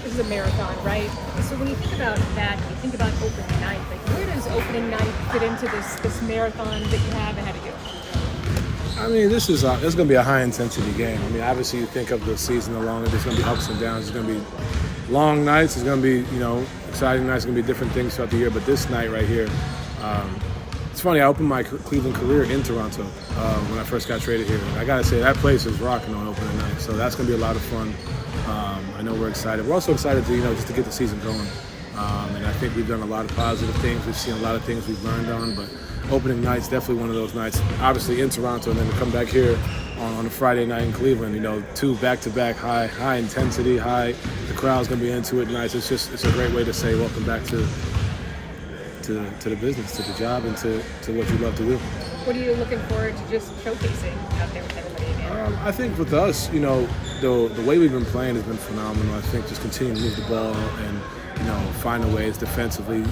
this is a marathon, right? So when you think about that, you think about opening night. Like, where does opening night fit into this marathon that you have ahead of you? I mean, this is going to be a high-intensity game. I mean, obviously, you think of the season along, there's going to be ups and downs. There's going to be long nights. There's going to be, exciting nights. There's going to be different things throughout the year. But this night right here, it's funny. I opened my Cleveland career in Toronto when I first got traded here. And I got to say, that place is rocking on opening night. So that's going to be a lot of fun. I know we're excited. We're also excited to, just to get the season going. And I think we've done a lot of positive things. We've seen a lot of things we've learned on. But opening night's definitely one of those nights, obviously in Toronto, and then to come back here on a Friday night in Cleveland, two back-to-back high intensity, the crowd's going to be into it nights. It's a great way to say welcome back to the business, to the job, and to what you love to do. What are you looking forward to just showcasing out there with everybody again? I think with us, the way we've been playing has been phenomenal. I think just continue to move the ball and finding ways defensively,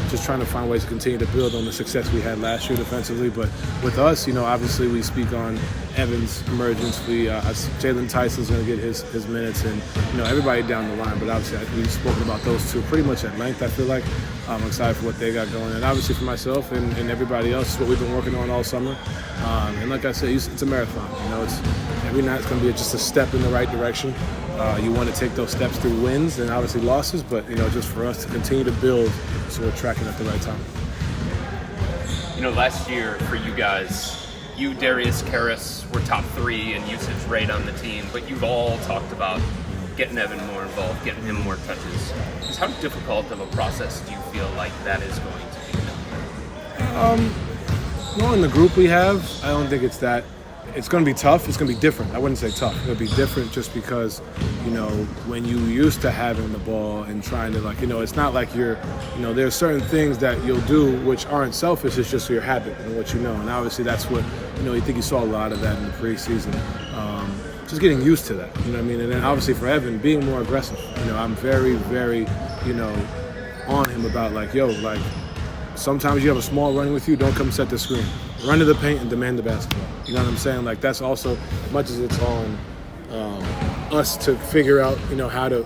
just trying to find ways to continue to build on the success we had last year defensively. But with us, obviously we speak on Evan's emergence. Jalen Tyson's going to get his minutes, and everybody down the line. But obviously we've spoken about those two pretty much at length. I feel like I'm excited for what they got going, and obviously for myself and everybody else, what we've been working on all summer. And like I said, it's a marathon. It's every night it's going to be just a step in the right direction. You want to take those steps through wins and obviously losses, but just for us to continue to build so we're tracking at the right time. Last year for you guys, you, Darius, Karras were top 3 in usage rate on the team, but you've all talked about getting Evan more involved, getting him more touches. Just how difficult of a process do you feel like that is going to be? Knowing the group we have, I don't think it's that. It's going to be tough. It's going to be different. I wouldn't say tough. It'll be different just because, when you used to having the ball and trying to it's not like you're, there are certain things that you'll do which aren't selfish. It's just your habit and what you know. And obviously that's what, you think you saw a lot of that in the preseason. Just getting used to that, And then obviously for Evan, being more aggressive. I'm very, very, on him about sometimes you have a small running with you, don't come set the screen. Run to the paint and demand the basketball. You know what I'm saying? That's also, as much as it's on us to figure out, how to,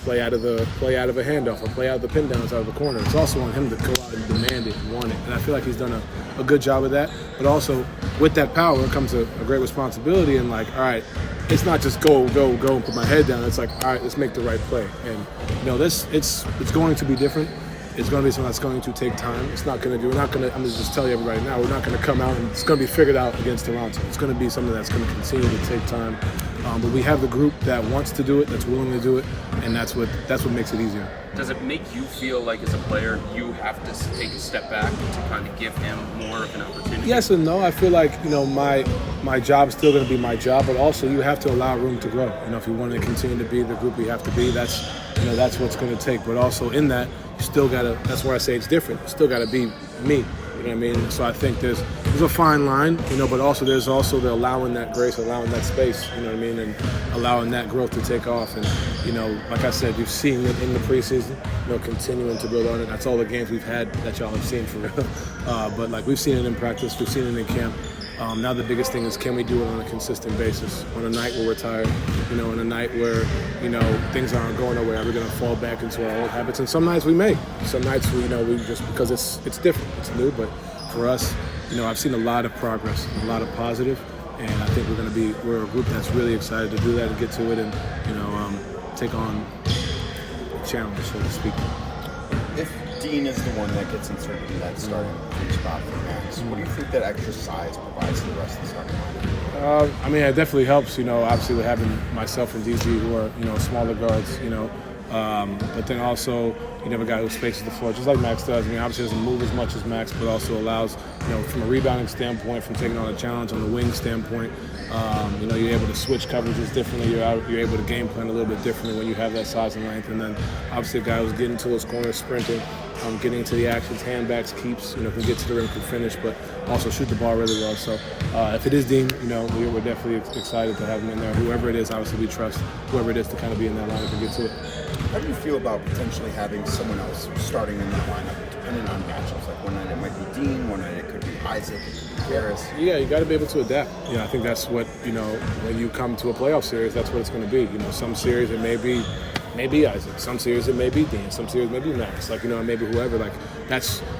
play out of a handoff or play out of the pin downs out of the corner. It's also on him to go out and demand it and want it. And I feel like he's done a good job of that. But also, with that power comes a great responsibility and all right, it's not just go and put my head down. It's all right, let's make the right play. And, it's going to be different. It's going to be something that's going to take time. I'm going to just tell you everybody now, we're not going to come out and it's going to be figured out against Toronto. It's going to be something that's going to continue to take time. But we have the group that wants to do it, that's willing to do it, and that's what makes it easier. Does it make you feel like as a player you have to take a step back to kind of give him more of an opportunity? Yes and no. I feel like, my job is still going to be my job, but also you have to allow room to grow. If you want to continue to be the group we have to be, that's what's going to take. But also in that, you still got to, that's where I say it's different. You still got to be me. You know what I mean? So I think there's a fine line, but also there's also the allowing that grace, allowing that space, you know what I mean, and allowing that growth to take off. And, like I said, you've seen it in the preseason, continuing to build on it. That's all the games we've had that y'all have seen for real. But we've seen it in practice, we've seen it in camp. Now the biggest thing is, can we do it on a consistent basis? On a night where we're tired, on a night where, things aren't going our way, are we going to fall back into our old habits? And some nights we may. Some nights we just because it's different, it's new. But for us, I've seen a lot of progress, a lot of positive, and I think we're a group that's really excited to do that and get to it and, take on a challenge, so to speak. If Dean is the one that gets inserted in that starting spot for Max, what do you think that extra size provides to the rest of the starting lineup? It definitely helps, obviously with having myself and DG who are, smaller guards, but then also you have a guy who spaces the floor just like Max does. Obviously doesn't move as much as Max, but also allows, from a rebounding standpoint, from taking on a challenge on the wing standpoint, you're able to switch coverages differently. You're able to game plan a little bit differently when you have that size and length. And then obviously a guy who's getting to his corner, sprinting, getting to the actions, handbacks, keeps, can get to the rim, can finish, but also shoot the ball really well. So if it is Dean, we're definitely excited to have him in there. Whoever it is, obviously we trust whoever it is to kind of be in that lineup and get to it. How do you feel about potentially having someone else starting in that lineup, depending on matchups? Like one night it might be Dean, one night it could be Isaac, it could be Karras. Yeah, you got to be able to adapt. I think that's what, when you come to a playoff series, that's what it's going to be. Some series it may be maybe Isaac. Some series it may be Dean. Some series it may be Max. Like, maybe whoever. Like,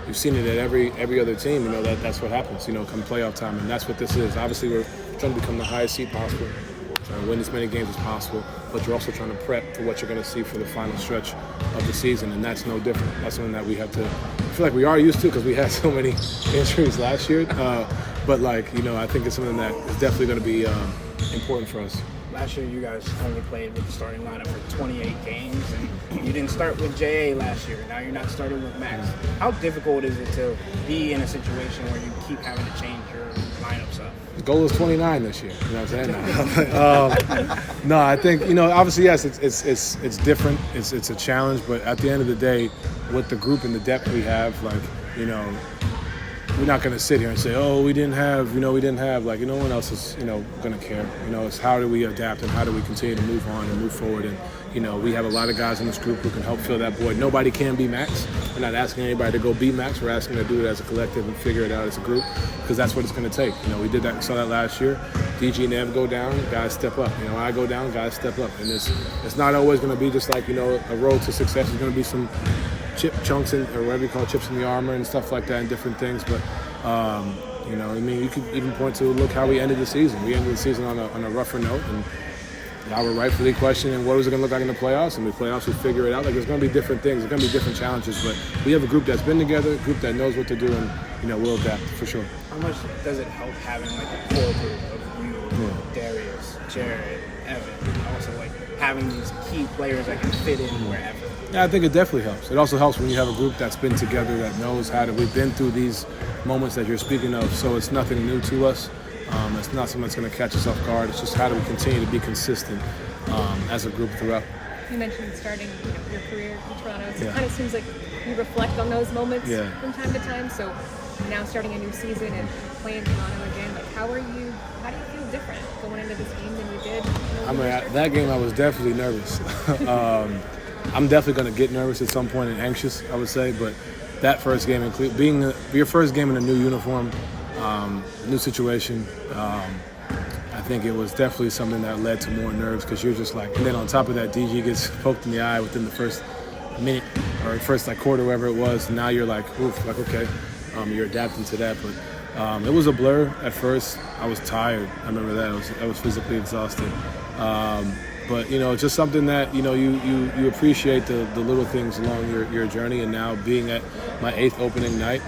you've seen it at every other team. That's what happens. Come playoff time, and that's what this is. Obviously, we're trying to become the highest seed possible, trying to win as many games as possible. But you're also trying to prep for what you're going to see for the final stretch of the season, and that's no different. That's something that we have to. I feel like we are used to because we had so many injuries last year. But I think it's something that is definitely going to be important for us. Last year, you guys only played with the starting lineup for 28 games, and you didn't start with JA last year. Now you're not starting with Max. How difficult is it to be in a situation where you keep having to change your lineups up? The goal is 29 this year. You know what I'm saying? No, I think obviously yes, it's different. It's a challenge, but at the end of the day, with the group and the depth we have, we're not going to sit here and say, oh, we didn't have. No one else is going to care. It's how do we adapt and how do we continue to move on and move forward. And we have a lot of guys in this group who can help fill that void. Nobody can be Max. We're not asking anybody to go be Max. We're asking them to do it as a collective and figure it out as a group, because that's what it's going to take. We did that. We saw that last year. DG and Ev go down, guys step up. I go down, guys step up. And it's not always going to be just like a road to success. It's going to be some chunks or whatever you call it, chips in the armor and stuff like that, and different things. But you could even point to look how we ended the season. We ended the season on a rougher note, and now we're rightfully questioning what was it going to look like in the playoffs. And the playoffs will figure it out. There's going to be different things. There's going to be different challenges. But we have a group that's been together, a group that knows what to do, and we'll adapt for sure. How much does it help having a core group of you, Darius, Jared, Evan, also having these key players that can fit in wherever? Yeah, I think it definitely helps. It also helps when you have a group that's been together, that knows we've been through these moments that you're speaking of, so it's nothing new to us. It's not something that's going to catch us off guard. It's just how do we continue to be consistent as a group throughout. You mentioned starting your career in Toronto. So it kind of seems like you reflect on those moments from time to time. So now starting a new season and playing Toronto again, how do you feel different going into this game than you did? That game I was definitely nervous. I'm definitely going to get nervous at some point and anxious, I would say. But that first game, being your first game in a new uniform, new situation, I think it was definitely something that led to more nerves, because you're just and then on top of that, DG gets poked in the eye within the first minute or first quarter, whatever it was. And now you're okay, you're adapting to that. But it was a blur at first. I was tired. I remember that. I was physically exhausted. But it's just something that you appreciate the little things along your journey. And now being at my 8th opening night,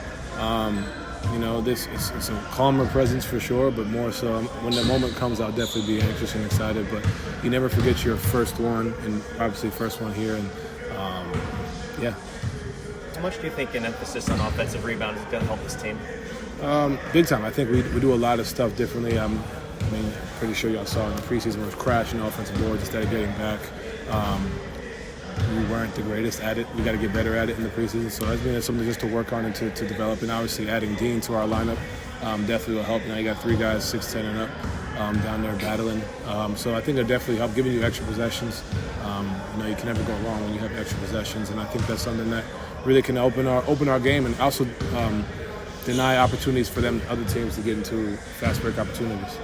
it's a calmer presence for sure, but more so when the moment comes, I'll definitely be anxious and excited. But you never forget your first one, and obviously first one here. And How much do you think an emphasis on offensive rebound is going to help this team? Big time. I think we do a lot of stuff differently. Pretty sure y'all saw in the preseason we was crashing offensive boards instead of getting back. We weren't the greatest at it. We got to get better at it in the preseason. So that's been something just to work on and to develop. And obviously adding Dean to our lineup definitely will help. Now you got 3 guys 6'10" and up down there battling. So I think it'll definitely help, giving you extra possessions. You can never go wrong when you have extra possessions. And I think that's something that really can open our game, and also deny opportunities for other teams to get into fast break opportunities.